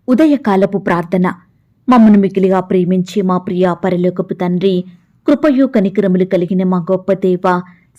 ఉదయకాలపు ప్రార్థన. మమ్మను మికిలిగా ప్రేమించి మా ప్రియ పరలోకపు తండ్రి, కృపయు కనికరములు కలిగిన మా గొప్ప దేవ,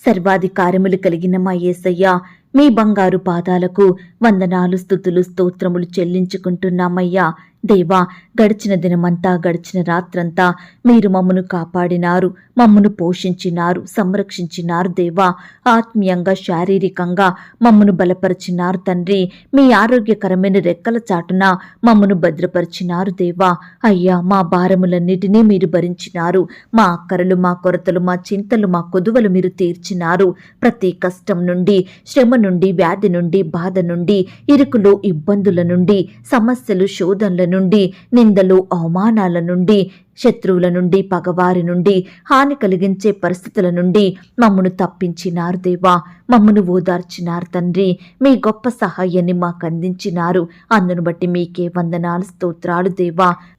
సర్వాధికారములు కలిగిన మా యేసయ్య, మీ బంగారు పాదాలకు వందనాలు, స్తుతులు, స్తోత్రములు చెల్లించుకుంటున్నామయ్యా. దేవా, గడిచిన దినమంతా, గడిచిన రాత్రంతా మీరు మమ్మను కాపాడినారు, మమ్మను పోషించినారు, సంరక్షించినారు. దేవా, ఆత్మీయంగా, శారీరకంగా మమ్మను బలపరిచినారు తండ్రి. మీ ఆరోగ్యకరమైన రెక్కల చాటున మమ్మను భద్రపరిచినారు. దేవా అయ్యా, మా భారములన్నిటినీ మీరు భరించినారు. మా అక్కరలు, మా కొరతలు, మా చింతలు, మా కొదువలు మీరు తీర్చినారు. ప్రతి కష్టం నుండి, శ్రమ నుండి, వ్యాధి నుండి, బాధ నుండి, ఇరుకులు, ఇబ్బందుల నుండి, సమస్యలు, శోధనల నుండి, నిందలు, అవమానాల నుండి, శత్రువుల నుండి, పగవారి నుండి, హాని కలిగించే పరిస్థితుల నుండి మమ్మను తప్పించినారు. దేవా, మమ్మను ఓదార్చినారు తండ్రి. మీ గొప్ప సహాయాన్ని మాకు అందించినారు. అందును బట్టి మీకే వందనాలు, స్తోత్రాలు.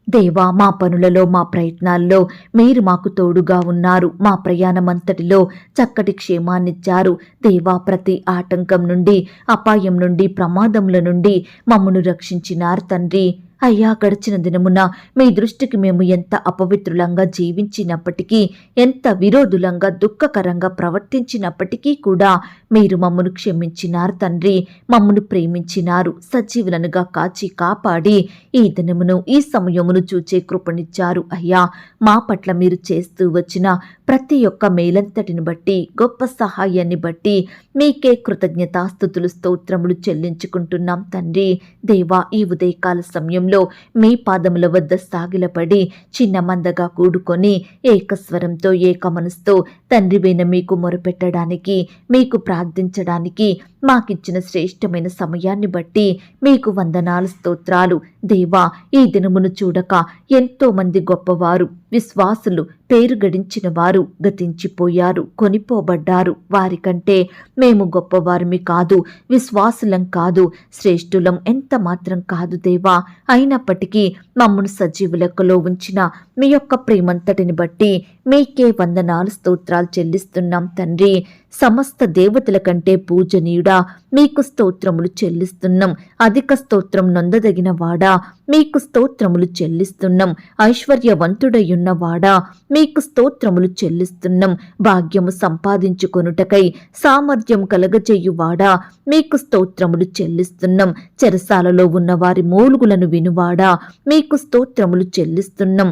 దేవా, మా పనులలో, మా ప్రయత్నాల్లో మీరు మాకు తోడుగా ఉన్నారు. మా ప్రయాణమంతటిలో చక్కటి క్షేమాన్నిచ్చారు. దేవా, ప్రతి ఆటంకం నుండి, అపాయం నుండి, ప్రమాదముల నుండి మమ్మను రక్షించినారు తండ్రి. అయ్యా, గడిచిన దినమున మీ దృష్టికి మేము ఎంత అపవిత్రులంగా జీవించినప్పటికీ, ఎంత విరోధులంగా, దుఃఖకరంగా ప్రవర్తించినప్పటికీ కూడా మీరు మమ్మను క్షమించినారు తండ్రి. మమ్మను ప్రేమించినారు. సజీవులనుగా కాచి కాపాడి ఈ దినమును, ఈ సమయమును చూచే కృపనిచ్చారు. అయ్యా, మా పట్ల మీరు చేస్తూ వచ్చిన ప్రతి ఒక్క మేలంతటిని బట్టి, గొప్ప సహాయాన్ని బట్టి మీకే కృతజ్ఞతాస్తుతులు, స్తోత్రములు చెల్లించుకుంటున్నాం తండ్రి. దేవా, ఈ ఉదయకాల సమయం మీ పాదముల వద్ద సాగిలపడి చిన్న మందగా కూడుకొని ఏకస్వరంతో, ఏక మనసుతో తండ్రివైన మీకు మొరపెట్టడానికి, మీకు ప్రార్థించడానికి మాకిచ్చిన శ్రేష్టమైన సమయాన్ని బట్టి మీకు వందనాలు, స్తోత్రాలు. దేవా, ఈ దినమును చూడక ఎంతో మంది గొప్పవారు, విశ్వాసులు, పేరు గడించిన వారు గతించిపోయారు, కొనిపోబడ్డారు. వారికంటే మేము గొప్పవారిమి కాదు, విశ్వాసులం కాదు, శ్రేష్ఠులం ఎంత మాత్రం కాదు. దేవా, అయినప్పటికీ మమ్మను సజీవ లెక్కలో ఉంచిన మీ యొక్క ప్రేమంతటిని బట్టి మీకే వందనాలు, స్తోత్రాలు చెల్లిస్తున్నాం తండ్రి. సమస్త దేవతల కంటే పూజనీయుడా, మీకు స్తోత్రములు చెల్లిస్తున్నాం. అధిక స్తోత్రం నొందదగిన వాడా, మీకు స్తోత్రములు చెల్లిస్తున్నాం. ఐశ్వర్యవంతుడయున్నవాడా, మీకు స్తోత్రములు చెల్లిస్తున్నాం. భాగ్యము సంపాదించుకొనుటకై సామర్థ్యం కలగజేయువాడా, మీకు స్తోత్రములు చెల్లిస్తున్నాం. చెరసాలలో ఉన్న వారి మూలుగులను వినువాడా, మీకు స్తోత్రములు చెల్లిస్తున్నాం.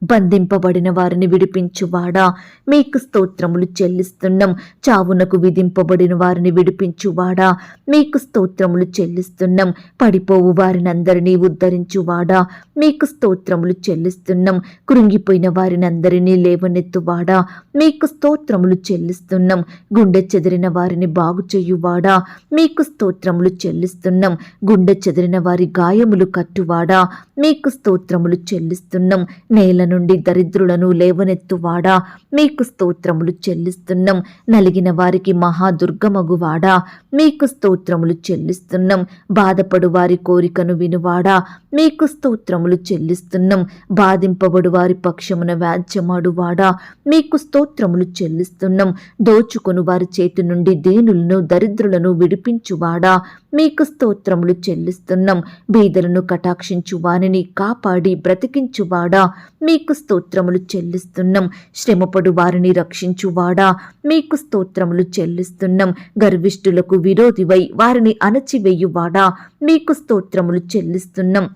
బంధింపబడిన వారిని విడిపించువాడా, మీకు స్తోత్రములు చెల్లిస్తున్నాం. చావునకు విధింపబడిన వారిని విడిపించువాడా, మీకు స్తోత్రములు చెల్లిస్తున్నాం. పడిపోవు వారినందరినీ ఉద్ధరించువాడా, మీకు స్తోత్రములు చెల్లిస్తున్నాం. కృంగిపోయిన వారినందరినీ లేవనెత్తువాడా, మీకు స్తోత్రములు చెల్లిస్తున్నాం. గుండె చెదిరిన వారిని బాగు చేయువాడా, మీకు స్తోత్రములు చెల్లిస్తున్నాం. గుండె చెదిరిన వారి గాయములు కట్టువాడా, మీకు స్తోత్రములు చెల్లిస్తున్నాం. నేల నుండి దరిద్రులను లేవనెత్తువాడా, మీకు స్తోత్రములు చెల్లిస్తున్నాం. నలిగిన వారికి మహాదుర్గమగువాడా, మీకు స్తోత్రములు చెల్లిస్తున్నాం. బాధపడు వారి కోరికను వినువాడా, మీకు స్తోత్రములు చెల్లిస్తున్నాం. బాధింపబడు వారి పక్షమున వ్యాజ్యమాడువాడా, మీకు స్తోత్రములు చెల్లిస్తున్నాం. దోచుకొను వారి చేతి నుండి దీనులను, దరిద్రులను విడిపించువాడా, మీకు స్తోత్రములు చెల్లిస్తున్నాం. బీదలను కటాక్షించు వారిని కాపాడి బ్రతికించువాడా, మీకు స్తోత్రములు చెల్లిస్తున్నాం. శ్రమపడు వారిని రక్షించువాడా, మీకు స్తోత్రములు చెల్లిస్తున్నాం. గర్విష్ఠులకు విరోధివై వారిని అణచివేయువాడా, మీకు స్తోత్రములు చెల్లిస్తున్నాం.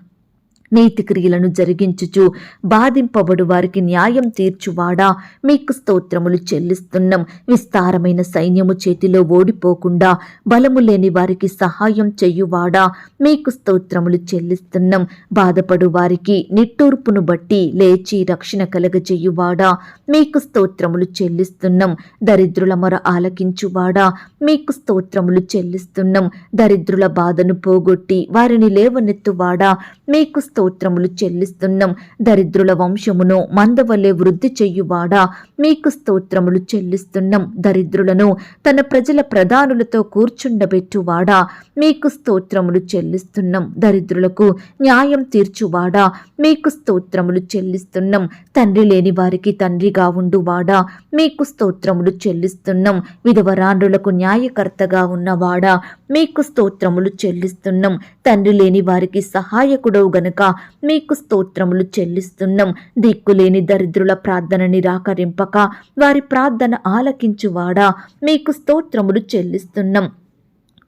నీతి క్రియలను జరిగించుచు బాధింపబడు వారికి న్యాయం తీర్చువాడా, మీకు స్తోత్రములు చెల్లిస్తున్నాం. విస్తారమైన సైన్యము చేతిలో ఓడిపోకుండా బలము లేని వారికి సహాయం చెయ్యువాడా, మీకు స్తోత్రములు చెల్లిస్తున్నాం. బాధపడు వారికి నిట్టూర్పును బట్టి లేచి రక్షణ కలగజేయువాడా, మీకు స్తోత్రములు చెల్లిస్తున్నాం. దరిద్రుల మొర ఆలకించువాడా, మీకు స్తోత్రములు చెల్లిస్తున్నాం. దరిద్రుల బాధను పోగొట్టి వారిని లేవనెత్తువాడా, మీకు స్తోత్రములు చెల్లిస్తున్నాం. దరిద్రుల వంశమును మందవలె వృద్ధి చెయ్యువాడా, మీకు స్తోత్రములు చెల్లిస్తున్నాం. దరిద్రులను తన ప్రజల ప్రధానులతో కూర్చుండబెట్టువాడా, మీకు స్తోత్రములు చెల్లిస్తున్నాం. దరిద్రులకు న్యాయం తీర్చువాడా, మీకు స్తోత్రములు చెల్లిస్తున్నాం. తండ్రి లేని వారికి తండ్రిగా ఉండువాడా, మీకు స్తోత్రములు చెల్లిస్తున్నాం. విధవరాండ్రులకు న్యాయకర్తగా ఉన్నవాడా, మీకు స్తోత్రములు చెల్లిస్తున్నాం. తండ్రి లేని వారికి సహాయకుడవు గనుక మీకు స్తోత్రములు చెల్లిస్తున్నాం. దిక్కులేని దరిద్రుల ప్రార్థన నిరాకరింపక వారి ప్రార్థన ఆలకించువాడా, మీకు స్తోత్రములు చెల్లిస్తున్నాం.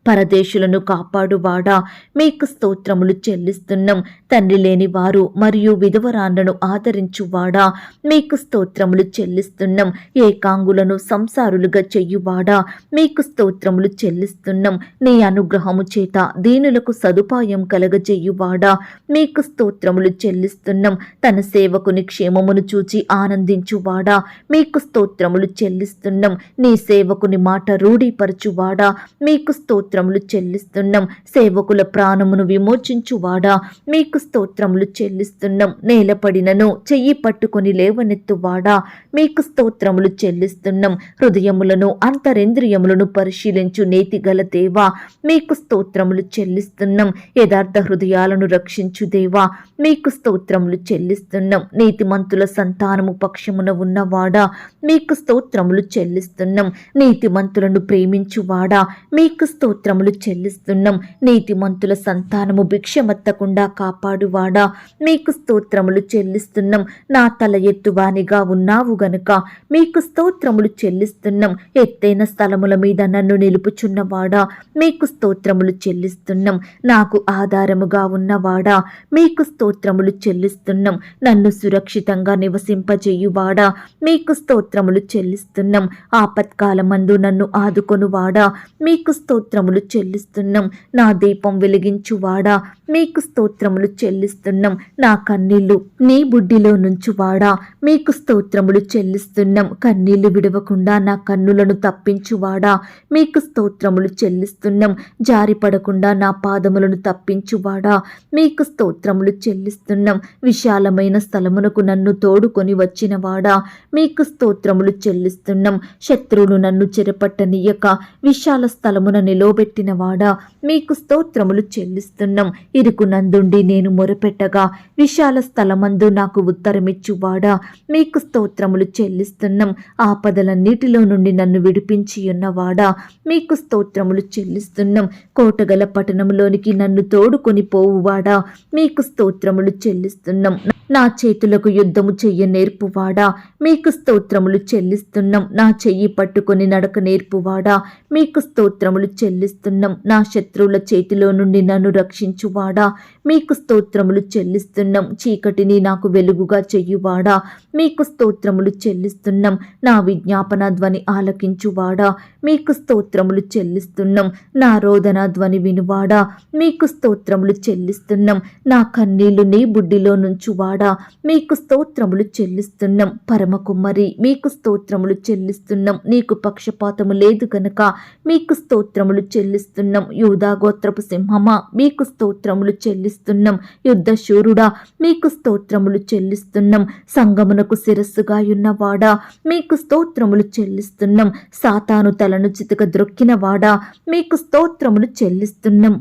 పరదేశులను కాపాడువాడా, మీకు స్తోత్రములు చెల్లిస్తున్నాం. తండ్రి లేని వారు మరియు విధవరాండ్రను ఆదరించువాడా, మీకు స్తోత్రములు చెల్లిస్తున్నాం. ఏకాంగులను సంసారులుగా చెయ్యువాడా, మీకు స్తోత్రములు చెల్లిస్తున్నాం. నీ అనుగ్రహము చేత దీనులకు సదుపాయం కలగజెయ్యువాడా, మీకు స్తోత్రములు చెల్లిస్తున్నాం. తన సేవకుని క్షేమమును చూచి ఆనందించువాడా, మీకు స్తోత్రములు చెల్లిస్తున్నాం. నీ సేవకుని మాట రూఢీపరచువాడా, మీకు స్తోత్రములు చెల్లిస్తున్నాం. సేవకుల ప్రాణమును విమోచించువాడా, మీకు స్తోత్రములు చెల్లిస్తున్నాం. నేలపడినను చెయ్యి పట్టుకొని లేవనెత్తువాడా, మీకు స్తోత్రములు చెల్లిస్తున్నాం. హృదయములను అంతరింద్రియములను పరిశీలించు నీతిగల దేవా, మీకు స్తోత్రములు చెల్లిస్తున్నాం. యథార్థ హృదయాలను రక్షించు దేవా, మీకు స్తోత్రములు చెల్లిస్తున్నాం. నీతిమంతుల సంతానము పక్షమున ఉన్నవాడా, మీకు స్తోత్రములు చెల్లిస్తున్నాం. నీతిమంతులను ప్రేమించువాడా, మీకు స్తోత్రములు చెల్లిస్తున్నాం. నీతిమంతుల సంతానము భిక్షమెత్తకుండా కాపాడువాడా, మీకు స్తోత్రములు చెల్లిస్తున్నాం. నా తల ఎత్తువానిగా ఉన్నావు గనుక మీకు స్తోత్రములు చెల్లిస్తున్నాం. ఎత్తైన స్థలముల మీద నన్ను నిలుపుచున్నవాడా, మీకు స్తోత్రములు చెల్లిస్తున్నాం. నాకు ఆధారముగా ఉన్నవాడా, మీకు స్తోత్రములు చెల్లిస్తున్నాం. నన్ను సురక్షితంగా నివసింపజేయువాడా, మీకు స్తోత్రములు చెల్లిస్తున్నాం. ఆపత్కాలమందు నన్ను ఆదుకొనువాడా, మీకు స్తోత్రములు చెల్లిస్తున్నాం. నా దీపం వెలిగించువాడా, మీకు స్తోత్రములు చెల్లిస్తున్నాం. నా కన్నీళ్లు నీ బుడ్డిలో నుంచువాడా, మీకు స్తోత్రములు చెల్లిస్తున్నాం. కన్నీళ్లు విడవకుండా నా కన్నులను తప్పించువాడా, మీకు స్తోత్రములు చెల్లిస్తున్నాం. జారిపడకుండా నా పాదములను తప్పించువాడా, మీకు స్తోత్రములు చెల్లిస్తున్నాం. విశాలమైన స్థలమునకు నన్ను తోడుకొని వచ్చినవాడా, మీకు స్తోత్రములు చెల్లిస్తున్నాం. శత్రువులు నన్ను చెరపట్టనీయక విశాల స్థలమున నిలవబెట్టినవాడా, మీకు స్తోత్రములు చెల్లిస్తున్నాం. ఇరుకు నందుండి నేను మొరపెట్టగా విశాల స్థలమందు నాకు ఉత్తరమిచ్చువాడా, మీకు స్తోత్రములు చెల్లిస్తున్నాం. ఆపదలన్నిటిలో నుండి నన్ను విడిపించి ఉన్నవాడా, మీకు స్తోత్రములు చెల్లిస్తున్నాం. కోటగల పట్టణంలోనికి నన్ను తోడుకొని పోవువాడా, మీకు స్తోత్రములు చెల్లిస్తున్నాం. నా చేతులకు యుద్ధము చెయ్య నేర్పువాడా, మీకు స్తోత్రములు చెల్లిస్తున్నాం. నా చెయ్యి పట్టుకొని నడక నేర్పువాడా, మీకు స్తోత్రములు చెల్లిస్తున్నాం. నా శత్రువుల చేతిలో నుండి నన్ను రక్షించువాడా, మీకు స్తోత్రములు చెల్లిస్తున్నాం. చీకటిని నాకు వెలుగుగా చెయ్యువాడా, మీకు స్తోత్రములు చెల్లిస్తున్నాం. నా విజ్ఞాపన ధ్వని ఆలకించువాడా, మీకు స్తోత్రములు చెల్లిస్తున్నాం. నా రోదన ధ్వని వినువాడా, మీకు స్తోత్రములు చెల్లిస్తున్నాం. నా కన్నీళ్లు నీ బుడ్డిలో నుంచువాడా, మీకు స్తోత్రములు చెల్లిస్తున్నాం. పరమ కుమ్మరి, మీకు స్తోత్రములు చెల్లిస్తున్నాం. నీకు పక్షపాతము లేదు గనుక మీకు స్తోత్రములు చెల్లిస్తున్నాం. యూదా గోత్రపు సింహమా, మీకు స్తోత్రములు చెల్లిస్తున్నాం. యుద్ధ శూరుడా, మీకు స్తోత్రములు చెల్లిస్తున్నాం. సంగమునకు శిరస్సుగా ఉన్నవాడా, మీకు స్తోత్రములు చెల్లిస్తున్నాం. సాతాను తలను చితక ద్రొక్కినవాడా, మీకు స్తోత్రములు చెల్లిస్తున్నాం.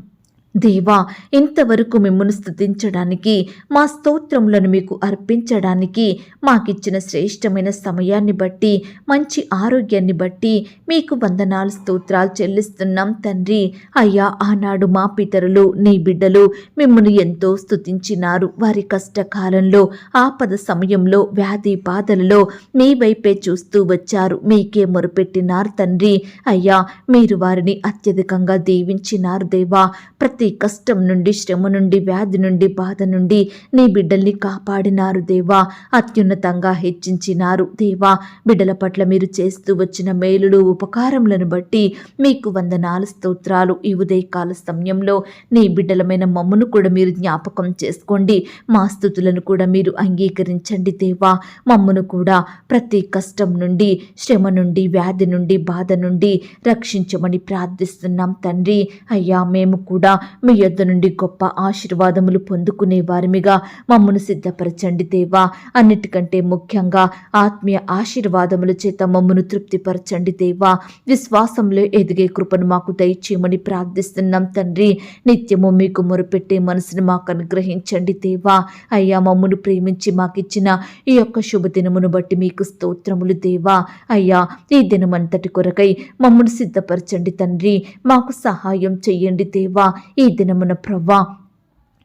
దేవా, ఇంతవరకు మిమ్మల్ని స్తుతించడానికి, మా స్తోత్రములను మీకు అర్పించడానికి మాకిచ్చిన శ్రేష్టమైన సమయాన్ని బట్టి, మంచి ఆరోగ్యాన్ని బట్టి మీకు వందనాలు స్తోత్రాలు చెల్లిస్తున్నాం తండ్రి. అయ్యా, ఆనాడు మా పితరులు నీ బిడ్డలు మిమ్మల్ని ఎంతో స్తుతించినారు. వారి కష్టకాలంలో, ఆపద సమయంలో, వ్యాధి బాధలలో మీ వైపే చూస్తూ వచ్చారు. మీకే మొరుపెట్టినారు తండ్రి. అయ్యా, మీరు వారిని అత్యధికంగా దీవించినారు దేవా. ప్రతి కష్టం నుండి, శ్రమ నుండి, వ్యాధి నుండి, బాధ నుండి నీ బిడ్డల్ని కాపాడినారు దేవా. అత్యున్నతంగా హెచ్చించినారు దేవా. బిడ్డల పట్ల మీరు చేస్తూ వచ్చిన మేలులు, ఉపకారములను బట్టి మీకు వందనాలు స్తోత్రాలు. ఈ ఉదయకాల సమయంలో నీ బిడ్డలమైన మమ్మను కూడా మీరు జ్ఞాపకం చేసుకోండి. మా స్తుతులను కూడా మీరు అంగీకరించండి దేవా. మమ్మను కూడా ప్రతి కష్టం నుండి, శ్రమ నుండి, వ్యాధి నుండి, బాధ నుండి రక్షించమని ప్రార్థిస్తున్నాం తండ్రి. అయ్యా, మేము కూడా మీ యొద్ద నుండి గొప్ప ఆశీర్వాదములు పొందుకునే వారిమిగా మమ్మను సిద్ధపరచండి దేవా. అన్నిటికంటే ముఖ్యంగా ఆత్మీయ ఆశీర్వాదముల చేత మమ్మను తృప్తిపరచండి దేవా. విశ్వాసంలో ఎదిగే కృపను మాకు దయచేయమని ప్రార్థిస్తున్నాం తండ్రి. నిత్యము మీకు మొరపెట్టే మనసును మాకు అనుగ్రహించండి దేవా. అయ్యా, మమ్మను ప్రేమించి మాకిచ్చిన ఈ యొక్క శుభదినమును బట్టి మీకు స్తోత్రములు దేవా. అయ్యా, ఈ దినమంతటి కొరకై మమ్మను సిద్ధపరచండి తండ్రి. మాకు సహాయం చెయ్యండి దేవా. ఈ దినమున ప్రవ్వా,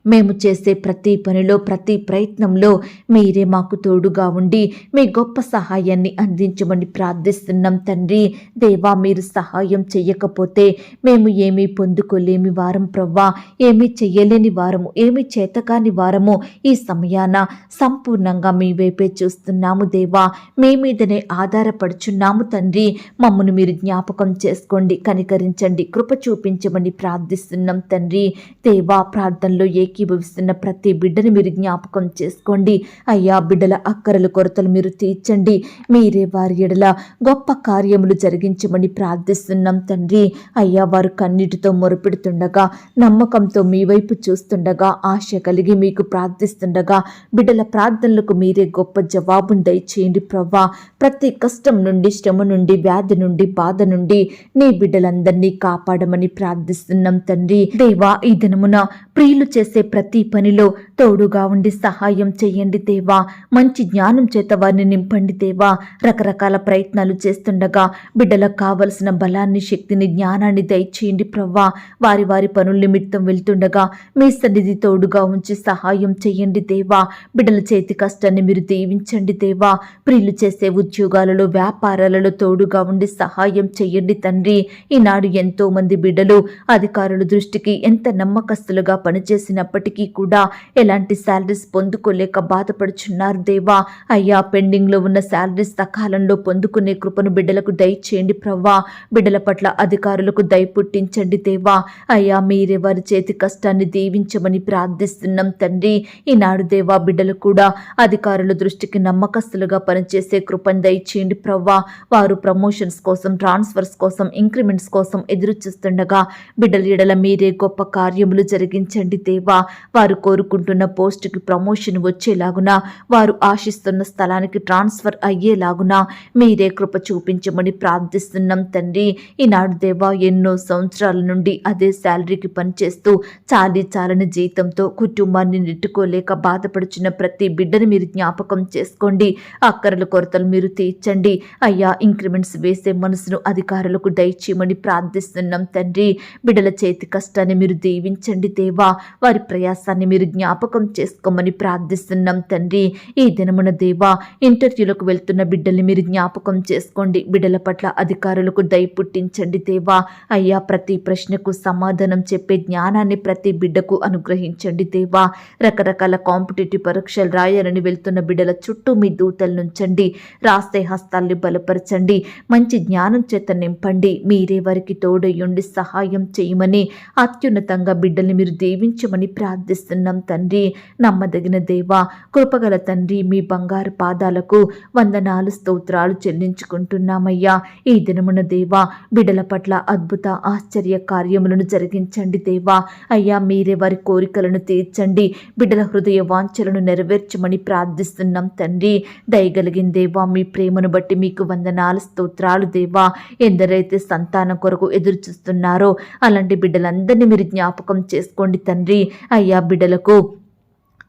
మేము చేసే ప్రతి పనిలో, ప్రతి ప్రయత్నంలో మీరే మాకు తోడుగా ఉండి మీ గొప్ప సహాయాన్ని అందించమని ప్రార్థిస్తున్నాం తండ్రి. దేవా, మీరు సహాయం చెయ్యకపోతే మేము ఏమీ పొందుకోలేమి వారం ప్రవ్వా. ఏమీ చెయ్యలేని వారము, ఏమీ చేతకాని వారము ఈ సమయాన సంపూర్ణంగా మీ వైపే చూస్తున్నాము దేవా. మీ మీదనే ఆధారపడుచున్నాము తండ్రి. మమ్మను మీరు జ్ఞాపకం చేసుకోండి, కనికరించండి, కృప చూపించమని ప్రార్థిస్తున్నాం తండ్రి. దేవా, ప్రార్థనలో ఏకీభవిస్తున్న ప్రతి బిడ్డని మీరు జ్ఞాపకం చేసుకోండి. అయ్యా, బిడ్డల అక్కరల కొరతలు మీరు తీర్చండి. మీరే వారి ఎడల గొప్ప కార్యములు జరిగించమని ప్రార్థిస్తున్నాం తండ్రి. అయ్యా, వారు కన్నీటితో మొరపెడుతుండగా, నమ్మకంతో మీ వైపు చూస్తుండగా, ఆశ కలిగి మీకు ప్రార్థిస్తుండగా బిడ్డల ప్రార్థనలకు మీరే గొప్ప జవాబును దయచేయండి ప్రవ్వా. ప్రతి కష్టం నుండి, శ్రమ నుండి, వ్యాధి నుండి, బాధ నుండి నీ బిడ్డలందరినీ కాపాడమని ప్రార్థిస్తున్నాం తండ్రి. దేవా, ఈ దినమున ప్రియులు చేసే ప్రతి పనిలో తోడుగా ఉండి సహాయం చేయండి దేవా. మంచి జ్ఞానం చేత వారిని నింపండి దేవా. రకరకాల ప్రయత్నాలు చేస్తుండగా బిడ్డలకు కావలసిన బలాన్ని, శక్తిని, జ్ఞానాన్ని దయచేయండి ప్రవ్వా. వారి వారి పనుల నిమిత్తం వెళ్తుండగా మీ సన్నిధి తోడుగా ఉంచి సహాయం చేయండి దేవా. బిడ్డల చేతి కష్టాన్ని మీరు దీవించండి దేవా. ప్రియులు చేసే ఉద్యోగాలలో, వ్యాపారాలలో తోడుగా ఉండి సహాయం చేయండి తండ్రి. ఈనాడు ఎంతో మంది బిడ్డలు అధికారుల దృష్టికి ఎంత నమ్మకస్తులుగా పనిచేసినప్పటికీ కూడా ఎలాంటి శాలరీస్ పొందుకోలేక బాధపడుచున్నారు దేవా. అయ్యా, పెండింగ్లో ఉన్న శాలరీస్ సకాలంలో పొందుకునే కృపను బిడ్డలకు దయచేయండి ప్రవ్వా. బిడ్డల పట్ల అధికారులకు దయ పుట్టించండి దేవా. అయ్యా, మీరే వారి చేతి కష్టాన్ని దీవించమని ప్రార్థిస్తున్నాం తండ్రి. ఈనాడు దేవా, బిడ్డలు కూడా అధికారుల దృష్టికి నమ్మకస్తులుగా పనిచేసే కృపను దయచేయండి ప్రవ్వా. వారు ప్రమోషన్స్ కోసం, ట్రాన్స్ఫర్స్ కోసం, ఇంక్రిమెంట్స్ కోసం ఎదురు చూస్తుండగా బిడ్డల ఎడల మీరే గొప్ప కార్యములు జరిగించండి దేవా. వారు కోరుకుంటున్న పోస్టుకి ప్రమోషన్ వచ్చేలాగున, వారు ఆశిస్తున్న స్థలానికి ట్రాన్స్ఫర్ అయ్యేలాగున మీరే కృప చూపించమని ప్రార్థిస్తున్నాం తండ్రి. ఈనాడు దేవా, ఎన్నో సంవత్సరాల నుండి అదే శాలరీకి పనిచేస్తూ చాలని జీతంతో కుటుంబాన్ని నెట్టుకోలేక బాధపడుచున్న ప్రతి బిడ్డని మీరు జ్ఞాపకం చేసుకోండి. అక్కరల కొరతలు మీరు తీర్చండి. అయ్యా, ఇంక్రిమెంట్స్ వేసే మనసును అధికారులకు దయచేయమని ప్రార్థిస్తున్నాం తండ్రి. బిడ్డల చేతి కష్టాన్ని మీరు దీవించండి దేవా. వారి ప్రయాసాన్ని మీరు జ్ఞాపకం చేసుకోమని ప్రార్థిస్తున్నాం తండ్రి. ఈ దినమున దేవా, ఇంటర్వ్యూలకు వెళ్తున్న బిడ్డల్ని మీరు జ్ఞాపకం చేసుకోండి. బిడ్డల పట్ల అధికారులకు దయ పుట్టించండి దేవా. అయ్యా, ప్రతి ప్రశ్నకు సమాధానం చెప్పే జ్ఞానాన్ని ప్రతి బిడ్డకు అనుగ్రహించండి దేవా. రకరకాల కాంపిటేటివ్ పరీక్షలు రాయాలని వెళ్తున్న బిడ్డల చుట్టూ మీ దూతలు నుంచండి. రాసే హస్తాల్ని బలపరచండి. మంచి జ్ఞానం చేత నింపండి. మీరే వారికి తోడయ్యుండి సహాయం చేయమని, అత్యున్నతంగా బిడ్డల్ని మీరు దీవించమని ప్రార్థిస్తున్నాం తండ్రి. నమ్మదగిన దేవా, కృపగల తండ్రి, మీ బంగారు పాదాలకు వందనాలు, స్తోత్రాలు చెల్లించుకుంటున్నామయ్యా. ఈ దినమున దేవా, బిడ్డల పట్ల అద్భుత ఆశ్చర్య కార్యములను జరిగించండి దేవా. అయ్యా, మీరే వారి కోరికలను తీర్చండి. బిడ్డల హృదయ వాంఛలను నెరవేర్చమని ప్రార్థిస్తున్నాం తండ్రి. దయగలిగిన దేవా, మీ ప్రేమను బట్టి మీకు వందనాలు, స్తోత్రాలు దేవా. ఎందరైతే సంతానం కొరకు ఎదురు చూస్తున్నారో అలాంటి బిడ్డలందరినీ మీరు జ్ఞాపకం చేసుకోండి తండ్రి. అయ్యా, బిడ్డలకు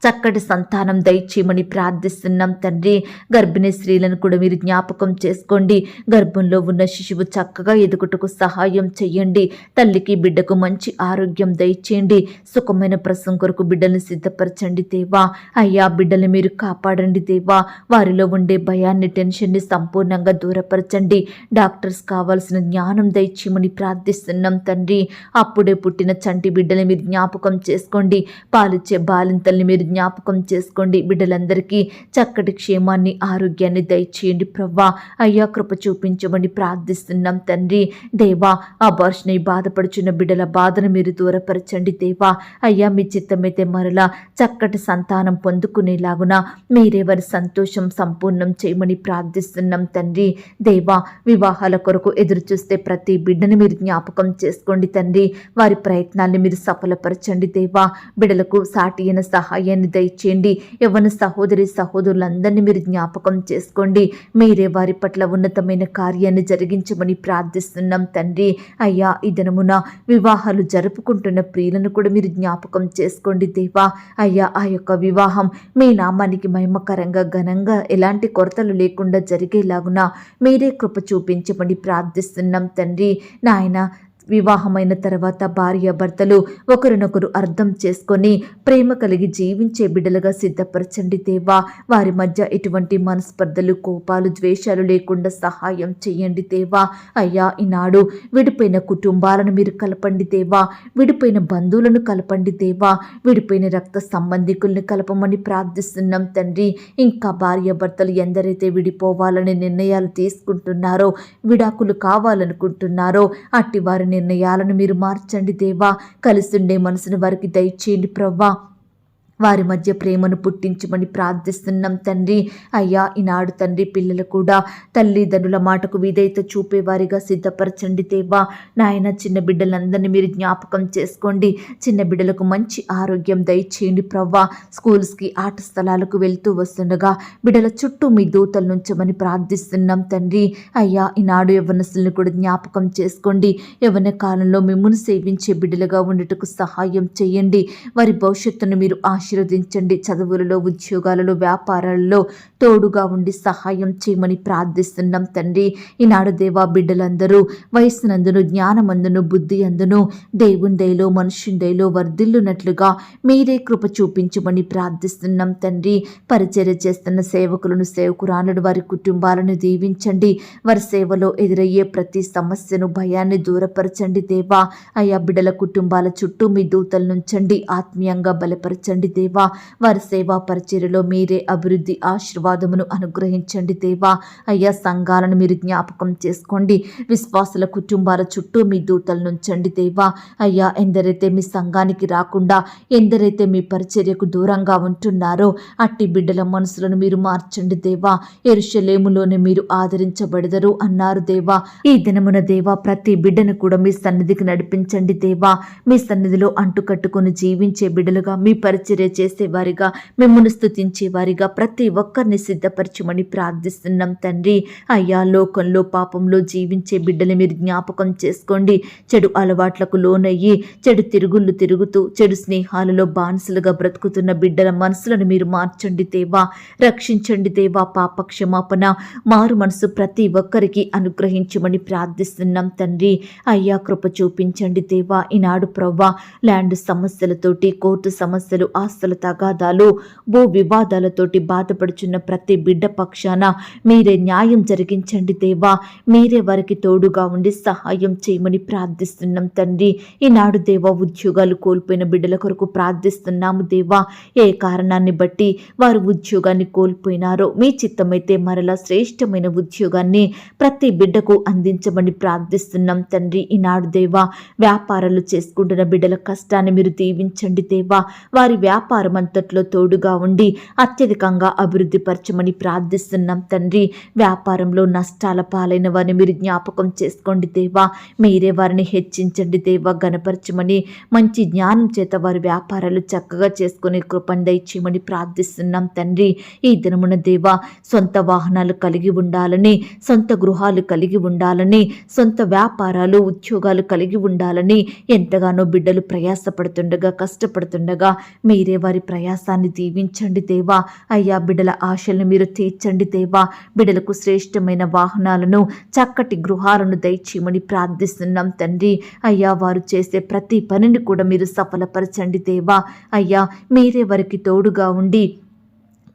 చక్కటి సంతానం దయచేయమని ప్రార్థిస్తున్నాం తండ్రి. గర్భిణీ స్త్రీలను కూడా మీరు జ్ఞాపకం చేసుకోండి. గర్భంలో ఉన్న శిశువు చక్కగా ఎదుగుటకు సహాయం చేయండి. తల్లికి బిడ్డకు మంచి ఆరోగ్యం దయచేయండి. సుఖమైన ప్రసవం కొరకు బిడ్డల్ని సిద్ధపరచండి దేవా. అయ్యా, బిడ్డల్ని మీరు కాపాడండి దేవా. వారిలో ఉండే భయాన్ని, టెన్షన్ని సంపూర్ణంగా దూరపరచండి. డాక్టర్స్ కావాల్సిన జ్ఞానం దయచేయమని ప్రార్థిస్తున్నాం తండ్రి. అప్పుడే పుట్టిన చంటి బిడ్డల్ని మీరు జ్ఞాపకం చేసుకోండి. పాలిచ్చే బాలింతల్ని మీరు జ్ఞాపకం చేసుకోండి. బిడ్డలందరికీ చక్కటి క్షేమాన్ని, ఆరోగ్యాన్ని దయచేయండి ప్రవ్వా. అయ్యా కృప చూపించమని ప్రార్థిస్తున్నాం తండ్రి. దేవా, అబార్షన్ బాధపడుచున్న బిడ్డల బాధను మీరు దూరపరచండి దేవా. అయ్యా మీ చిత్తమైతే మరలా చక్కటి సంతానం పొందుకునేలాగున మీరే వారి సంతోషం సంపూర్ణం చేయమని ప్రార్థిస్తున్నాం తండ్రి. దేవా, వివాహాల కొరకు ఎదురు చూస్తే ప్రతి బిడ్డని మీరు జ్ఞాపకం చేసుకోండి తండ్రి. వారి ప్రయత్నాన్ని మీరు సఫలపరచండి దేవా. బిడ్డలకు సాటి అయిన సహాయాన్ని దయచేయండి. యవ్వన సహోదరి సహోదరులందరినీ మీరు జ్ఞాపకం చేసుకోండి. మీరే వారి పట్ల ఉన్నతమైన కార్యాన్ని జరిగించమని ప్రార్థిస్తున్నాం తండ్రి. అయ్యా, ఈ దినమున వివాహాలు జరుపుకుంటున్న ప్రియులను కూడా మీరు జ్ఞాపకం చేసుకోండి దేవా. అయ్యా, ఆ యొక్క వివాహం మీ నామానికి మహిమకరంగా ఘనంగా ఎలాంటి కొరతలు లేకుండా జరిగేలాగున మీరే కృప చూపించమని ప్రార్థిస్తున్నాం తండ్రి. నాయన, వివాహమైన తర్వాత భార్య భర్తలు ఒకరినొకరు అర్థం చేసుకొని ప్రేమ కలిగి జీవించే బిడ్డలుగా సిద్ధపరచండి దేవా. వారి మధ్య ఎటువంటి మనస్పర్ధలు, కోపాలు, ద్వేషాలు లేకుండా సహాయం చేయండి దేవా. అయ్యా, ఈనాడు విడిపోయిన కుటుంబాలను మీరు కలపండి దేవా. విడిపోయిన బంధువులను కలపండి దేవా. విడిపోయిన రక్త సంబంధికుల్ని కలపమని ప్రార్థిస్తున్నాం తండ్రి. ఇంకా భార్య భర్తలు ఎందరైతే విడిపోవాలని నిర్ణయాలు తీసుకుంటున్నారో, విడాకులు కావాలనుకుంటున్నారో, అట్టి వారిని నిర్ణయాలను మీరు మార్చండి దేవా. కలిసిండే మనసును వారికి దయచేయండి ప్రవ్వా. వారి మధ్య ప్రేమను పుట్టించమని ప్రార్థిస్తున్నాం తండ్రి. అయ్యా, ఈనాడు తండ్రి పిల్లలు కూడా తల్లిదండ్రుల మాటకు విధేయత చూపేవారిగా సిద్ధపరచండి దేవా. నాయన, చిన్న బిడ్డలందరినీ మీరు జ్ఞాపకం చేసుకోండి. చిన్న బిడ్డలకు మంచి ఆరోగ్యం దయచేయండి ప్రవ్వా. స్కూల్స్కి, ఆట స్థలాలకు వెళ్తూ వస్తుండగా బిడ్డల చుట్టూ మీ దూతలు నుంచమని ప్రార్థిస్తున్నాం తండ్రి. అయ్యా, ఈనాడు యవ్వనస్తులను కూడా జ్ఞాపకం చేసుకోండి. యవ్వన కాలంలో మిమ్మును సేవించే బిడ్డలుగా ఉండటకు సహాయం చేయండి. వారి భవిష్యత్తును మీరు ఆశీర్వదించండి. చదువులలో, ఉద్యోగాలలో, వ్యాపారాలలో తోడుగా ఉండి సహాయం చేయమని ప్రార్థిస్తున్నాం తండ్రి. ఈనాడు దేవా, బిడ్డలందరూ వయస్సునందును, జ్ఞానమందును, బుద్ధి అందును దేవుని దయలో, మనుషుని దయలో వర్ధిల్లునట్లుగా మీరే కృప చూపించమని ప్రార్థిస్తున్నాం తండ్రి. పరిచర్య చేస్తున్న సేవకులను, సేవకురాలను, వారి కుటుంబాలను దీవించండి. వారి సేవలో ఎదురయ్యే ప్రతి సమస్యను, భయాన్ని దూరపరచండి దేవా. అయ్యా, బిడ్డల కుటుంబాల చుట్టూ మీ దూతలు నుంచండి. ఆత్మీయంగా బలపరచండి దేవా. వారి సేవా పరిచర్యలో మీరే అభివృద్ధి, ఆశీర్వాదమును అనుగ్రహించండి దేవా. అయ్యా, సంఘాలను మీరు జ్ఞాపకం చేసుకోండి. విశ్వాసుల కుటుంబాల చుట్టూ మీ దూతలు నుంచండి దేవా. అయ్యా, ఎందరైతే మీ సంఘానికి రాకుండా, ఎందరైతే మీ పరిచర్యకు దూరంగా ఉంటున్నారో అట్టి బిడ్డల మనసులను మీరు మార్చండి దేవా. యెరూషలేములోనే మీరు ఆదరించబడదరు అన్నారు దేవా. ఈ దినమున దేవా, ప్రతి బిడ్డను కూడా మీ సన్నిధికి నడిపించండి దేవా. మీ సన్నిధిలో అంటుకట్టుకుని జీవించే బిడ్డలుగా, మీ పరిచర్య చేసేవారిగా, మిమ్మల్ని స్తుతించేవారిగా ప్రతి ఒక్కరిని సిద్ధపరచమని ప్రార్థిస్తున్నాం తండ్రి. అయ్యా, లోకంలో పాపంలో జీవించే బిడ్డలు మీరు జ్ఞాపకం చేసుకోండి. చెడు అలవాట్లకు లోనయ్యి, చెడు తిరుగుళ్ళు తిరుగుతూ, చెడు స్నేహాలలో బానిసలుగా బ్రతుకుతున్న బిడ్డల మనసులను మీరు మార్చండి దేవా. రక్షించండి దేవా. పాప క్షమాపణ, మారు మనసు ప్రతి ఒక్కరికి అనుగ్రహించమని ప్రార్థిస్తున్నాం తండ్రి. అయ్యా, కృప చూపించండి దేవా. ఈనాడు ప్రవ్వా, ల్యాండ్ సమస్యలతోటి, కోర్టు సమస్యలు, ఆస్తుల తగాదాలు, భూ వివాదాలతోటి బాధపడుచున్న ప్రతి బిడ్డ పక్షాన మీరే న్యాయం జరిగించండి దేవా. మీరే వారికి తోడుగా ఉండి సహాయం చేయమని ప్రార్థిస్తున్నాం తండ్రి. ఈనాడు దేవా, ఉద్యోగాలు కోల్పోయిన బిడ్డల కొరకు ప్రార్థిస్తున్నాము దేవా. ఏ కారణాన్ని బట్టి వారు ఉద్యోగాన్ని కోల్పోయినారో మీ చిత్తమైతే మరలా శ్రేష్టమైన ఉద్యోగాన్ని ప్రతి బిడ్డకు అందించమని ప్రార్థిస్తున్నాం తండ్రి. ఈనాడు దేవా, వ్యాపారాలు చేసుకుంటున్న బిడ్డల కష్టాన్ని మీరు దీవించండి దేవా. వారి వ్యాపారం అంతట్లో తోడుగా ఉండి అత్యధికంగా అభివృద్ధి పరచమని ప్రార్థిస్తున్నాం తండ్రి. వ్యాపారంలో నష్టాల పాలైన వారిని మీరు జ్ఞాపకం చేసుకోండి దేవా. మీరే వారిని హెచ్చించండి దేవా. గణపరచమని, మంచి జ్ఞానం చేత వారి వ్యాపారాలు చక్కగా చేసుకునే కృపను దయచేయమని ప్రార్థిస్తున్నాం తండ్రి. ఈ దినమున దేవా, సొంత వాహనాలు కలిగి ఉండాలని, సొంత గృహాలు కలిగి ఉండాలని, సొంత వ్యాపారాలు, ఉద్యోగాలు కలిగి ఉండాలని ఎంతగానో బిడ్డలు ప్రయాసపడుతుండగా, కష్టపడుతుండగా మీరే వారి ప్రయాసాన్ని దీవించండి దేవా. అయ్యా, బిడ్డల ఆశలను మీరు తీర్చండి దేవా. బిడ్డలకు శ్రేష్టమైన వాహనాలను, చక్కటి గృహాలను దయచేయమని ప్రార్థిస్తున్నాం తండ్రి. అయ్యా, వారు చేసే ప్రతి పనిని కూడా మీరు సఫలపరచండి దేవా. అయ్యా, మీరే వారికి తోడుగా ఉండి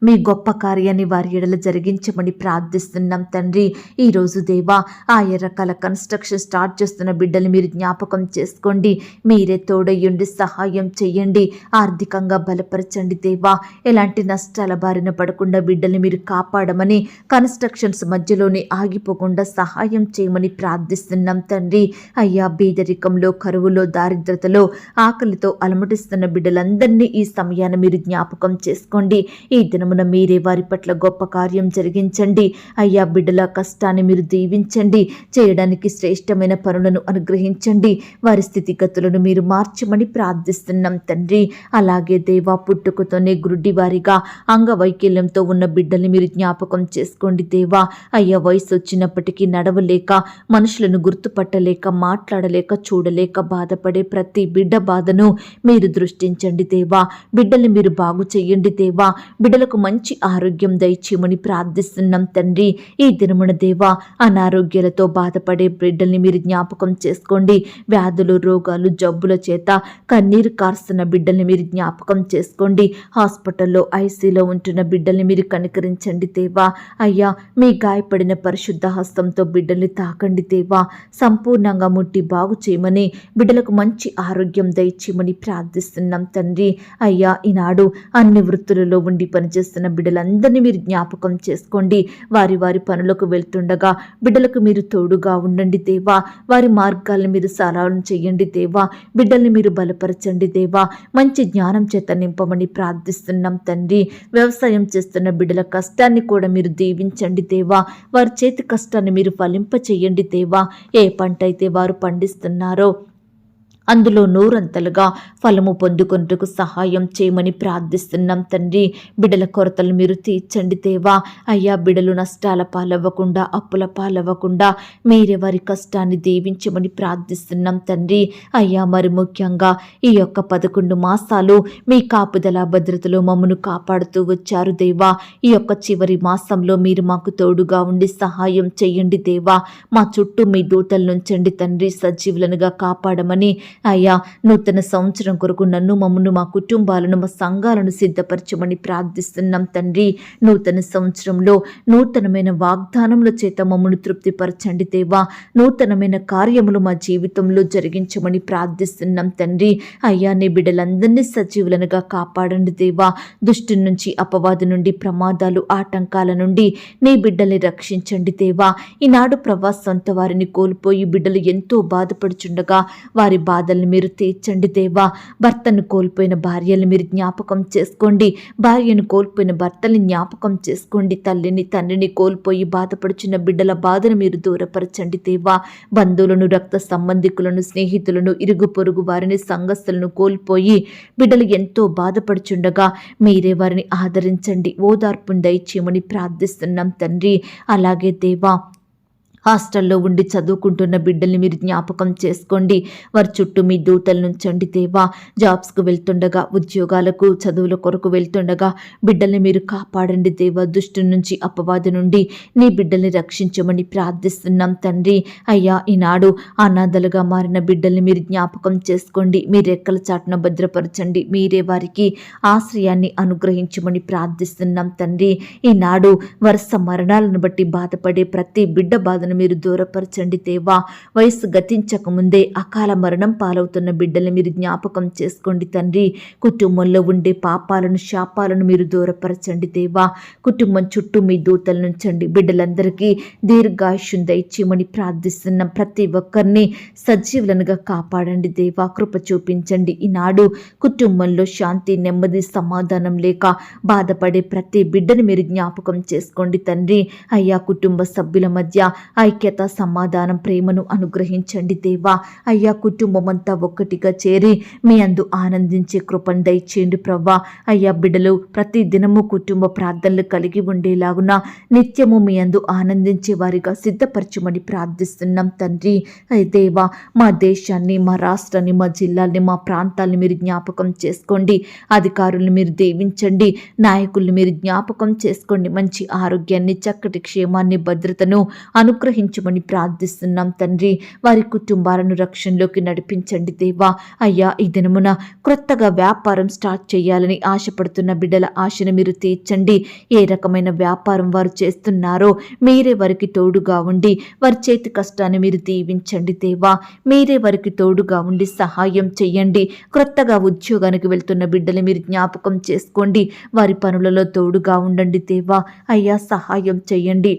మీ గొప్ప కార్యాన్ని వారి ఎడల జరిగించమని ప్రార్థిస్తున్నాం తండ్రి. ఈరోజు దేవా ఆయా రకాల కన్స్ట్రక్షన్ స్టార్ట్ చేస్తున్న బిడ్డలు మీరు జ్ఞాపకం చేసుకోండి. మీరే తోడయ్యుండి సహాయం చెయ్యండి, ఆర్థికంగా బలపరచండి దేవా. ఎలాంటి నష్టాల బారిన పడకుండా బిడ్డల్ని మీరు కాపాడమని, కన్స్ట్రక్షన్స్ మధ్యలోనే ఆగిపోకుండా సహాయం చేయమని ప్రార్థిస్తున్నాం తండ్రి. అయ్యా, బీదరికంలో, కరువులో, దారిద్రతలో, ఆకలితో అలమటిస్తున్న బిడ్డలందరినీ ఈ సమయాన్ని మీరు జ్ఞాపకం చేసుకోండి. ఈ దినమున మీరే వారి పట్ల గొప్ప కార్యం జరిగించండి. అయ్యా, బిడ్డల కష్టాన్ని మీరు దీవించండి, చేయడానికి శ్రేష్టమైన పనులను అనుగ్రహించండి, వారి స్థితిగతులను మీరు మార్చమని ప్రార్థిస్తున్నాం తండ్రి. అలాగే దేవా, పుట్టుకతోనే గుడ్డివారిగా అంగవైకల్యంతో ఉన్న బిడ్డల్ని మీరు జ్ఞాపకం చేసుకోండి దేవా. అయ్యా, వయసు వచ్చినప్పటికీ నడవలేక, మనుషులను గుర్తుపట్టలేక, మాట్లాడలేక, చూడలేక బాధపడే ప్రతి బిడ్డ బాధను మీరు దృష్టించండి దేవా. బిడ్డల్ని మీరు బాగు చెయ్యండి దేవా. బిడ్డలకు మంచి ఆరోగ్యం దయచేయమని ప్రార్థిస్తున్నాం తండ్రి. ఈ దినమున దేవా, అనారోగ్యాలతో బాధపడే బిడ్డల్ని మీరు జ్ఞాపకం చేసుకోండి. వ్యాధులు, రోగాలు, జబ్బుల చేత కన్నీరు కారుస్తున్న బిడ్డల్ని మీరు జ్ఞాపకం చేసుకోండి. హాస్పిటల్లో, ఐసీలో ఉంటున్న బిడ్డల్ని మీరు కనికరించండి దేవా. అయ్యా, మీ గాయపడిన పరిశుద్ధ హస్తంతో బిడ్డల్ని తాకండి దేవా. సంపూర్ణంగా ముట్టి బాగు చేయమని, బిడ్డలకు మంచి ఆరోగ్యం దయచేయమని ప్రార్థిస్తున్నాం తండ్రి. అయ్యా, ఈనాడు అన్ని వృత్తులలో ఉండి పనిచేస్తున్న బిడ్డలందరినీ మీరు జ్ఞాపకం చేసుకోండి. వారి వారి పనులకు వెళ్తుండగా బిడ్డలకు మీరు తోడుగా ఉండండి దేవా. వారి మార్గాలను మీరు సరళం చేయండి దేవా. బిడ్డల్ని మీరు బలపరచండి దేవా. మంచి జ్ఞానం చేత నింపమని ప్రార్థిస్తున్నాం తండ్రి. వ్యవసాయం చేస్తున్న బిడ్డల కష్టాన్ని కూడా మీరు దీవించండి దేవా. వారి చేతి కష్టాన్ని మీరు ఫలింప చేయండి దేవా. ఏ పంట అయితే వారు పండిస్తున్నారో అందులో నూరంతలుగా ఫలము పొందుకొనుటకు సహాయం చేయమని ప్రార్థిస్తున్నాం తండ్రి. బిడ్డల కొరతలు మీరు తీర్చండి దేవా. అయ్యా, బిడ్డలు నష్టాల పాలవ్వకుండా, అప్పుల పాలవ్వకుండా మీరే వారి కష్టాన్ని దీవించమని ప్రార్థిస్తున్నాం తండ్రి. అయ్యా, మరి ముఖ్యంగా ఈ యొక్క 11 మాసాలు మీ కాపుదల భద్రతలో మమ్మను కాపాడుతూ వచ్చారు దేవా. ఈ యొక్క చివరి మాసంలో మీరు మాకు తోడుగా ఉండి సహాయం చెయ్యండి దేవా. మా చుట్టూ మీ దూతలు నుంచండి తండ్రి, సజీవులనుగా కాపాడమని. అయ్యా, నూతన సంవత్సరం కొరకు నన్ను, మమ్మను, మా కుటుంబాలను, మా సంఘాలను సిద్ధపరచమని ప్రార్థిస్తున్నాం తండ్రి. నూతన సంవత్సరంలో నూతనమైన వాగ్దానముల చేత మమ్మను తృప్తిపరచండి దేవా. నూతనమైన కార్యములు మా జీవితంలో జరిగించమని ప్రార్థిస్తున్నాం తండ్రి. అయ్యా, నీ బిడ్డలందరినీ సజీవులనుగా కాపాడండి దేవా. దుష్టు నుంచి, అపవాదు నుండి, ప్రమాదాలు, ఆటంకాల నుండి నీ బిడ్డల్ని రక్షించండి దేవా. ఈనాడు ప్రవాసంత వారిని కోల్పోయి బిడ్డలు ఎంతో బాధపడుచుండగా వారి బాధల్ని మీరు తీర్చండి దేవా. భర్తను కోల్పోయిన భార్యలను మీరు జ్ఞాపకం చేసుకోండి. భార్యను కోల్పోయిన భర్తల్ని జ్ఞాపకం చేసుకోండి. తల్లిని, తండ్రిని కోల్పోయి బాధపడుచున్న బిడ్డల బాధను మీరు దూరపరచండి దేవా. బంధువులను, రక్త సంబంధికులను, స్నేహితులను, ఇరుగు పొరుగు వారిని, సంఘస్థులను కోల్పోయి బిడ్డలు ఎంతో బాధపడుచుండగా మీరే వారిని ఆదరించండి, ఓదార్పును దయచేయమని ప్రార్థిస్తున్నాం తండ్రి. అలాగే దేవా, హాస్టల్లో ఉండి చదువుకుంటున్న బిడ్డల్ని మీరు జ్ఞాపకం చేసుకోండి. వారి చుట్టూ మీ దూతల నుంచండి దేవా. జాబ్స్కు వెళ్తుండగా, ఉద్యోగాలకు, చదువుల కొరకు వెళ్తుండగా బిడ్డల్ని మీరు కాపాడండి దేవా. దుష్టు నుంచి, అపవాదు నుండి నీ బిడ్డల్ని రక్షించమని ప్రార్థిస్తున్నాం తండ్రి. అయ్యా, ఈనాడు అనాథలుగా మారిన బిడ్డల్ని మీరు జ్ఞాపకం చేసుకోండి. మీ రెక్కల చాటున భద్రపరచండి. మీరే వారికి ఆశ్రయాన్ని అనుగ్రహించమని ప్రార్థిస్తున్నాం తండ్రి. ఈనాడు వరుస మరణాలను బట్టి బాధపడే ప్రతి బిడ్డ బాధను మీరు దూరపరచండి దేవా. వయసు గతించక ముందే అకాల మరణం పాలవుతున్న బిడ్డల్ని మీరు జ్ఞాపకం చేసుకోండి తండ్రి. కుటుంబంలో ఉండే పాపాలను, శాపాలను మీరు దూరపరచండి దేవా. కుటుంబం చుట్టూ మీ దూతల నుంచండి. బిడ్డలందరికీ దీర్ఘాయుష్యం దయచేయమని ప్రార్థిస్తున్నాం. ప్రతి ఒక్కరిని సజీవులనుగా కాపాడండి దేవా. కృప చూపించండి. ఈనాడు కుటుంబంలో శాంతి, నెమ్మది, సమాధానం లేక బాధపడే ప్రతి బిడ్డని మీరు జ్ఞాపకం చేసుకోండి తండ్రి. అయ్యా, కుటుంబ సభ్యుల మధ్య ఐక్యత, సమాధానం, ప్రేమను అనుగ్రహించండి దేవా. అయ్యా, కుటుంబం అంతా ఒక్కటిగా చేరి మీ అందు ఆనందించే కృపను దయచేయండి ప్రవ్వా. అయ్యా, బిడ్డలు ప్రతి దినము కుటుంబ ప్రార్థనలు కలిగి ఉండేలాగున నిత్యము మీ అందు ఆనందించే వారిగా సిద్ధపరచమని ప్రార్థిస్తున్నాం తండ్రి. దేవా, మా దేశాన్ని, మా రాష్ట్రాన్ని, మా జిల్లాల్ని, మా ప్రాంతాలని మీరు జ్ఞాపకం చేసుకోండి. అధికారులను మీరు దీవించండి. నాయకుల్ని మీరు జ్ఞాపకం చేసుకోండి. మంచి ఆరోగ్యాన్ని, చక్కటి క్షేమాన్ని, భద్రతను అనుగ్రహించండి అనుగ్రహించమని ప్రార్థిస్తున్నాం తండ్రి. వారి కుటుంబాలను రక్షణలోకి నడిపించండి దేవా. అయ్యా, ఈ దినమున క్రొత్తగా వ్యాపారం స్టార్ట్ చేయాలని ఆశపడుతున్న బిడ్డల ఆశను మీరు తీర్చండి. ఏ రకమైన వ్యాపారం వారు చేస్తున్నారో మీరే వారికి తోడుగా ఉండి వారి చేతి కష్టాన్ని మీరు దీవించండి దేవా. మీరే వారికి తోడుగా ఉండి సహాయం చెయ్యండి. క్రొత్తగా ఉద్యోగానికి వెళ్తున్న బిడ్డలు మీరు జ్ఞాపకం చేసుకోండి. వారి పనులలో తోడుగా ఉండండి దేవా. అయ్యా, సహాయం చెయ్యండి.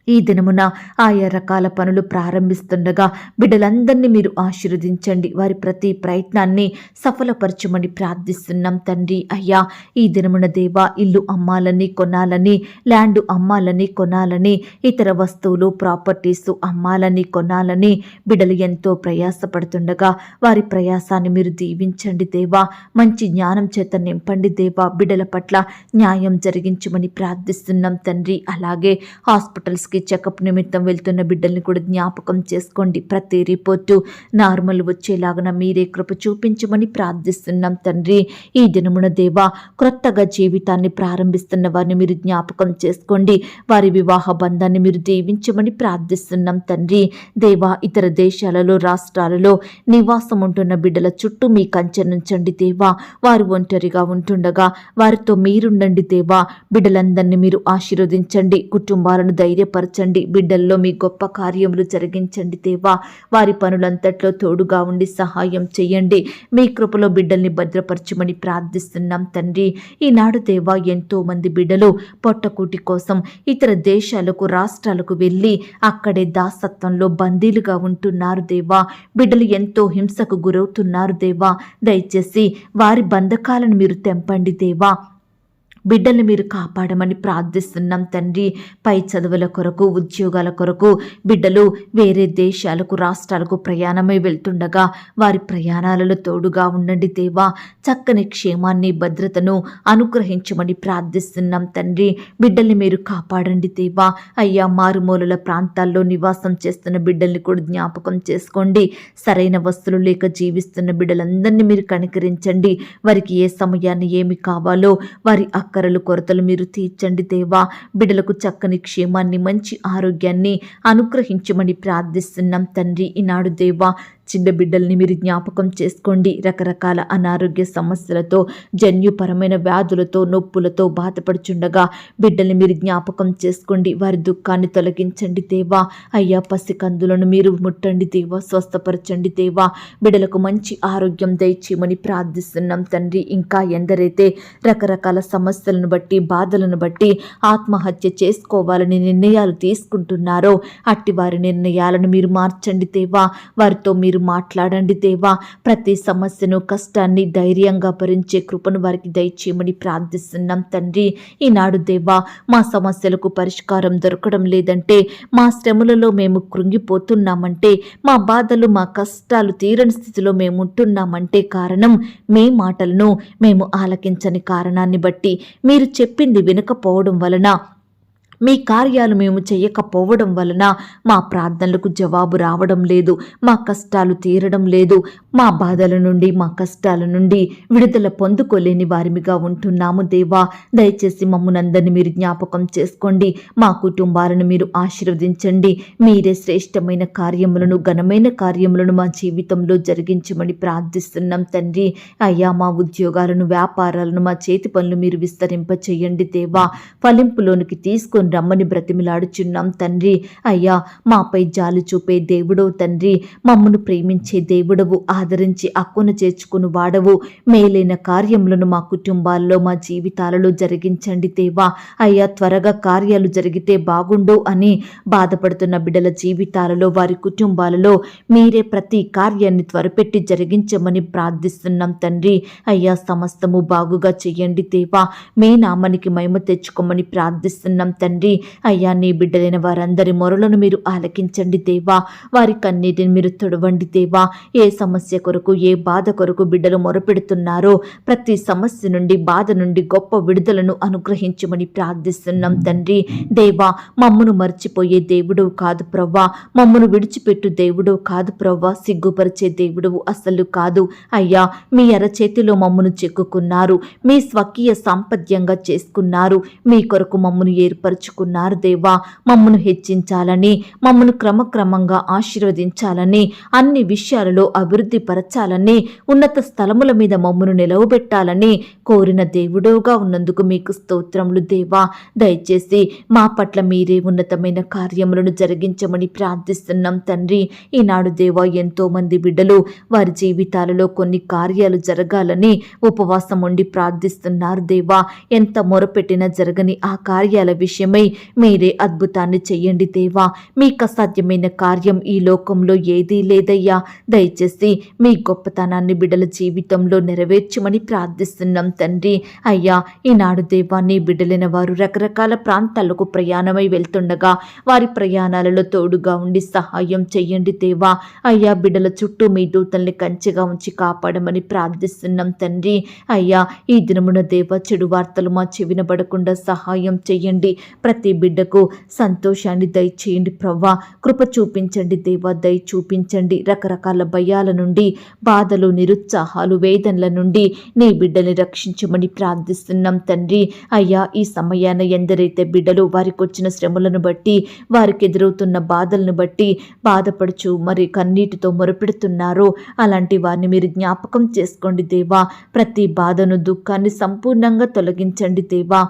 ఈ దినమున ఆయా రకాల పనులు ప్రారంభిస్తుండగా బిడ్డలందరినీ మీరు ఆశీర్వదించండి. వారి ప్రతి ప్రయత్నాన్ని సఫలపరచమని ప్రార్థిస్తున్నాం తండ్రి. అయ్యా, ఈ దినమున దేవా, ఇల్లు అమ్మాలని కొనాలని, ల్యాండ్ అమ్మాలని కొనాలని, ఇతర వస్తువులు ప్రాపర్టీస్ అమ్మాలని కొనాలని బిడ్డలు ఎంతో ప్రయాసపడుతుండగా వారి ప్రయాసాన్ని మీరు దీవించండి దేవా. మంచి జ్ఞానం చేత నింపండి దేవా. బిడ్డల పట్ల న్యాయం జరిగించమని ప్రార్థిస్తున్నాం తండ్రి. అలాగే హాస్పిటల్స్కి చెకప్ నిమిత్తం వెళ్తున్న బిడ్డల్ని కూడా జ్ఞాపకం చేసుకోండి. ప్రతి రిపోర్టు నార్మల్ వచ్చేలాగా మీరే కృప చూపించమని ప్రార్థిస్తున్నాం తండ్రి. ఈ దినమున దేవా, క్రొత్తగా జీవితాన్ని ప్రారంభిస్తున్న వారిని మీరు జ్ఞాపకం చేసుకోండి. వారి వివాహ బంధాన్ని మీరు దీవించమని ప్రార్థిస్తున్నాం తండ్రి. దేవా, ఇతర దేశాలలో రాష్ట్రాలలో నివాసం ఉంటున్న బిడ్డల చుట్టూ మీ కంచె నుంచండి దేవా. వారు ఒంటరిగా ఉంటుండగా వారితో మీరుండండి దేవా. బిడ్డలందరినీ మీరు ఆశీర్వదించండి. కుటుంబాలను ధైర్యపరచండి. బిడ్డల్లో మీ గొప్ప కార్యములు జరిగించండి దేవా. వారి పనులంతట్లో తోడుగా ఉండి సహాయం చేయండి. మీ కృపలో బిడ్డల్ని భద్రపరచమని ప్రార్థిస్తున్నాం తండ్రి. ఈనాడు దేవా, ఎంతో మంది బిడ్డలు పొట్టకూటి కోసం ఇతర దేశాలకు రాష్ట్రాలకు వెళ్ళి అక్కడే దాసత్వంలో బందీలుగా ఉంటున్నారు దేవా. బిడ్డలు ఎంతో హింసకు గురవుతున్నారు దేవా. దయచేసి వారి బంధకాలను మీరు తెంపండి దేవా. బిడ్డల్ని మీరు కాపాడమని ప్రార్థిస్తున్నాం తండ్రి. పై చదువుల కొరకు, ఉద్యోగాల కొరకు బిడ్డలు వేరే దేశాలకు, రాష్ట్రాలకు ప్రయాణమై వెళ్తుండగా వారి ప్రయాణాలలో తోడుగా ఉండండి దేవా. చక్కని క్షేమాన్ని, భద్రతను అనుగ్రహించమని ప్రార్థిస్తున్నాం తండ్రి. బిడ్డల్ని మీరు కాపాడండి దేవా. అయ్యా, మారుమూలల ప్రాంతాల్లో నివాసం చేస్తున్న బిడ్డల్ని కూడా జ్ఞాపకం చేసుకోండి. సరైన వస్తువులు లేక జీవిస్తున్న బిడ్డలందరినీ మీరు కనికరించండి. వారికి ఏ సమయాన్ని ఏమి కావాలో వారి అక్కరలు, కొరతలు మీరు తీర్చండి దేవా. బిడ్డలకు చక్కని క్షేమాన్ని, మంచి ఆరోగ్యాన్ని అనుగ్రహించమని ప్రార్థిస్తున్నాం తండ్రి. ఈనాడు దేవా, చిన్న బిడ్డల్ని మీరు జ్ఞాపకం చేసుకోండి. రకరకాల అనారోగ్య సమస్యలతో, జన్యుపరమైన వ్యాధులతో, నొప్పులతో బాధపడుచుండగా బిడ్డల్ని మీరు జ్ఞాపకం చేసుకోండి. వారి దుఃఖాన్ని తొలగించండి దేవా. అయ్యా, పసికందులను మీరు ముట్టండి దేవా. స్వస్థపరచండి దేవా. బిడ్డలకు మంచి ఆరోగ్యం దయచేయమని ప్రార్థిస్తున్నాం తండ్రి. ఇంకా ఎందరైతే రకరకాల సమస్యలను బట్టి, బాధలను బట్టి ఆత్మహత్య చేసుకోవాలని నిర్ణయాలు తీసుకుంటున్నారో అట్టి వారి నిర్ణయాలను మీరు మార్చండి దేవా. వారితో మీరు మాట్లాడండి దేవా. ప్రతి సమస్యను, కష్టాన్ని ధైర్యంగా భరించే కృపను వారికి దయచేయమని ప్రార్థిస్తున్నాం తండ్రి. ఈనాడు దేవా, మా సమస్యలకు పరిష్కారం దొరకడం లేదంటే, మా శ్రమలలో మేము కృంగిపోతున్నామంటే, మా బాధలు, మా కష్టాలు తీరని స్థితిలో మేము ఉంటున్నామంటే కారణం మీ మాటలను మేము ఆలకించని కారణాన్ని బట్టి, మీరు చెప్పింది వినకపోవడం వలన, మీ కార్యాలు మేము చేయకపోవడం వలన మా ప్రార్థనలకు జవాబు రావడం లేదు. మా కష్టాలు తీరడం లేదు. మా బాధల నుండి, మా కష్టాల నుండి విడుదల పొందుకోలేని వారిమిగా ఉంటున్నాము దేవా. దయచేసి మమ్మునందరినీ మీరు జ్ఞాపకం చేసుకోండి. మా కుటుంబాలను మీరు ఆశీర్వదించండి. మీరే శ్రేష్టమైన కార్యములను, ఘనమైన కార్యములను మా జీవితంలో జరిగించమని ప్రార్థిస్తున్నాం తండ్రి. అయ్యా, మా ఉద్యోగాలను, వ్యాపారాలను, మా చేతి పనులు మీరు విస్తరింప చేయండి దేవా. ఫలింపులోనికి తీసుకొని రమ్మని బ్రతిమిలాడుచున్నాం తండ్రి. అయ్యా, మాపై జాలి చూపే దేవుడవు తండ్రి. మమ్మను ప్రేమించే దేవుడవు, ఆదరించి అక్కున చేర్చుకుని వాడవు. మేలైన కార్యములను మా కుటుంబాల్లో, మా జీవితాలలో జరిగించండి దేవా. అయ్యా, త్వరగా కార్యాలు జరిగితే బాగుండు అని బాధపడుతున్న బిడ్డల జీవితాలలో, వారి కుటుంబాలలో మీరే ప్రతి కార్యాన్ని త్వరపెట్టి జరిగించమని ప్రార్థిస్తున్నాం తండ్రి. అయ్యా, సమస్తము బాగుగా చెయ్యండి దేవా. మీ నామానికి మహిమ తెచ్చుకోమని ప్రార్థిస్తున్నాం తండ్రి. అయ్యా, నీ బిడ్డలైన వారందరి మొరలను మీరు ఆలకించండి దేవా. వారి కన్నీటిని మీరు తొడవండి దేవా. ఏ సమస్య కొరకు, ఏ బాధ కొరకు బిడ్డలు మొరపెడుతున్నారో ప్రతి సమస్య నుండి, బాధ నుండి గొప్ప విడుదలను అనుగ్రహించమని ప్రార్థిస్తున్నాం తండ్రి. దేవా, మమ్మను మర్చిపోయే దేవుడవు కాదు ప్రవ్వా. మమ్మను విడిచిపెట్టు దేవుడవు కాదు ప్రవ్వా. సిగ్గుపరిచే దేవుడవు అసలు కాదు. అయ్యా, మీ అరచేతిలో మమ్మను చెక్కుకున్నారు. మీ స్వకీయ సాంపద్యంగా చేసుకున్నారు. మీ కొరకు మమ్మను ఏర్పరచు ఏర్పరచుకున్నారు దేవా. మమ్మను హెచ్చించాలని, మమ్మను క్రమక్రమంగా ఆశీర్వదించాలని, అన్ని విషయాలలో అభివృద్ధి పరచాలని, ఉన్నత స్థలముల మీద మమ్మను నిలవబెట్టాలని కోరిన దేవుడోగా ఉన్నందుకు మీకు స్తోత్రములు దేవా. దయచేసి మా పట్ల మీరే ఉన్నతమైన కార్యములను జరిగించమని ప్రార్థిస్తున్నాం తండ్రి. ఈనాడు దేవా, ఎంతో మంది బిడ్డలు వారి జీవితాలలో కొన్ని కార్యాలు జరగాలని ఉపవాసం ఉండి ప్రార్థిస్తున్నారు దేవా. ఎంత మొరపెట్టినా జరగని ఆ కార్యాల విషయమై మీరే అద్భుతాన్ని చెయ్యండి దేవా. మీకు అసాధ్యమైన కార్యం ఈ లోకంలో ఏదీ లేదయ్యా. దయచేసి మీ గొప్పతనాన్ని బిడ్డల జీవితంలో నెరవేర్చమని ప్రార్థిస్తున్నాం తండ్రి. అయ్యా, ఈనాడు దేవా, నీ బిడ్డలైన వారు రకరకాల ప్రాంతాలకు ప్రయాణమై వెళ్తుండగా వారి ప్రయాణాలలో తోడుగా ఉండి సహాయం చెయ్యండి దేవా. అయ్యా, బిడ్డల చుట్టూ మీ దూతల్ని కంచెగా ఉంచి కాపాడమని ప్రార్థిస్తున్నాం తండ్రి. అయ్యా, ఈ దినమున దేవా, చెడు వార్తలు మా చెవిన పడకుండా సహాయం చెయ్యండి. ప్రతి బిడ్డకు సంతోషాన్ని దయచేయండి ప్రవ్వా. కృప చూపించండి దేవా, దయ చూపించండి. రకరకాల భయాల నుండి, బాధలు, నిరుత్సాహాలు, వేదనల నుండి నీ బిడ్డల్ని రక్షించమని ప్రార్థిస్తున్నాం తండ్రి. అయ్యా, ఈ సమయాన ఎందరైతే బిడ్డలు వారికి వచ్చిన శ్రమలను బట్టి, వారికి ఎదురవుతున్న బాధలను బట్టి బాధపడుచు మరి కన్నీటితో మొరపెడుతున్నారో అలాంటి వారిని మీరు జ్ఞాపకం చేసుకోండి దేవా. ప్రతి బాధను, దుఃఖాన్ని సంపూర్ణంగా తొలగించండి దేవా.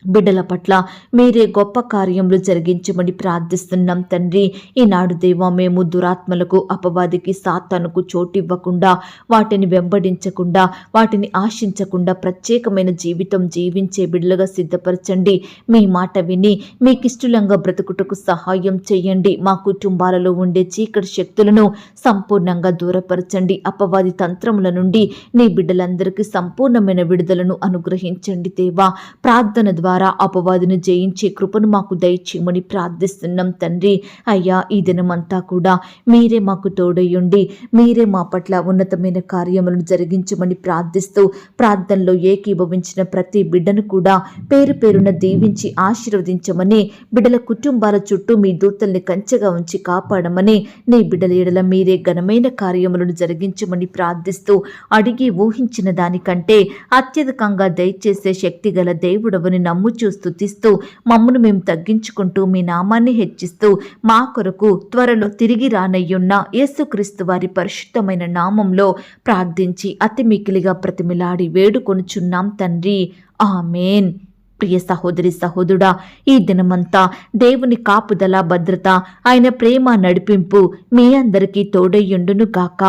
బిడ్డల పట్ల మీరే గొప్ప కార్యములు జరిగించమని ప్రార్థిస్తున్నాం తండ్రి. ఈనాడు దేవా, మేము దురాత్మలకు, అపవాదికి, సాతానుకు చోటివ్వకుండా, వాటిని వెంబడించకుండా, వాటిని ఆశించకుండా ప్రత్యేకమైన జీవితం జీవించే బిడ్డలుగా సిద్ధపరచండి. మీ మాట విని మీకిష్టంగా బ్రతుకుటకు సహాయం చేయండి. మా కుటుంబాలలో ఉండే చీకటి శక్తులను సంపూర్ణంగా దూరపరచండి. అపవాది తంత్రముల నుండి నీ బిడ్డలందరికీ సంపూర్ణమైన విడుదలను అనుగ్రహించండి దేవా. ప్రార్థన ద్వారా అపవాదిని జయించే కృపను మాకు దయచేయమని ప్రార్థిస్తున్నాం తండ్రి. అయ్యా, ఈ దినమంతా కూడా మీరే మాకు తోడయ్యుండి మీరే మా పట్ల ఉన్నతమైన కార్యములను జరిగించమని ప్రార్థిస్తూ, ప్రార్థనలో ఏకీభవించిన ప్రతి బిడ్డను కూడా పేరు పేరున దీవించి ఆశీర్వదించమని, బిడ్డల కుటుంబాల చుట్టూ మీ దూతల్ని కంచెగా ఉంచి కాపాడమని, నీ బిడ్డల ఎడల మీరే ఘనమైన కార్యములను జరిగించమని ప్రార్థిస్తూ, అడిగి ఊహించిన దానికంటే అత్యధికంగా దయచేసే శక్తి గల దేవుడవని నమ్ముచూ స్తుతిస్తూ, మమ్మను మేము తగ్గించుకుంటూ మీ నామాన్ని హెచ్చిస్తూ, మా కొరకు త్వరలో తిరిగి రానయ్యున్న యేసుక్రీస్తు వారి పరిశుద్ధమైన నామంలో ప్రార్థించి అతి మికిలిగా ప్రతిమిలాడి వేడుకొనుచున్నాం తండ్రి. ఆమేన్. ప్రియ సహోదరి సహోదరుడా, ఈ దినమంతా దేవుని కాపుదల, భద్రత, ఆయన ప్రేమ, నడిపింపు మీ అందరికీ తోడయ్యుండును గాక.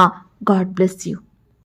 God bless you.